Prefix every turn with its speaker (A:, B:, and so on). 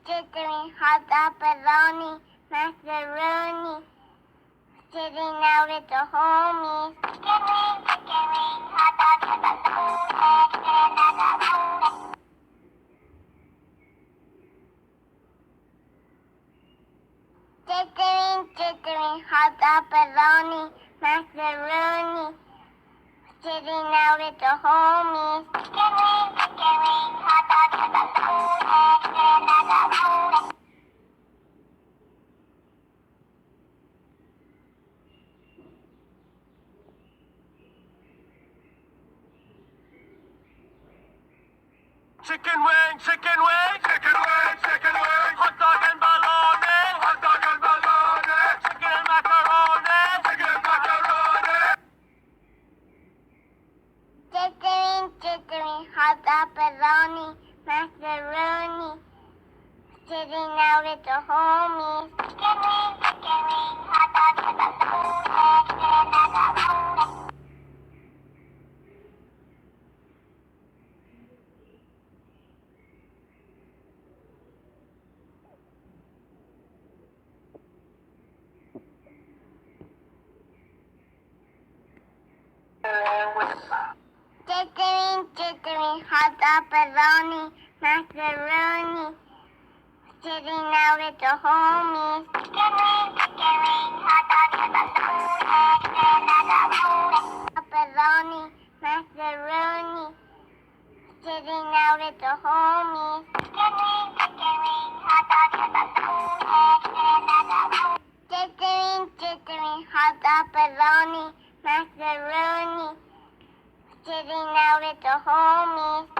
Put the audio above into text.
A: Chicken, hot dog, bologna, macaroni, sitting out with the homies. Chicken wing, hot dog, bologna, chicken, hot dog, bologna, macaroni, sitting out with the homies. Chicken wing, hot dog, bologna.
B: Chicken wing, chicken wing, chicken wing, chicken wing, hot dog and bologna, hot dog and bologna, chicken and macaroni, chicken and macaroni.
A: Chicken, hot dog, bologna, macaroni, sitting out with the homies. Chicken wing, hot dog, bologna. Chicken, hot dog, bologna, macaroni, sitting out with the homies. Chicken wing, hot dog, bologna, macaroni, sitting out with the homies. Chicken wing, hot dog, chicken, hot dog, bologna, macaroni, sitting out with the homies.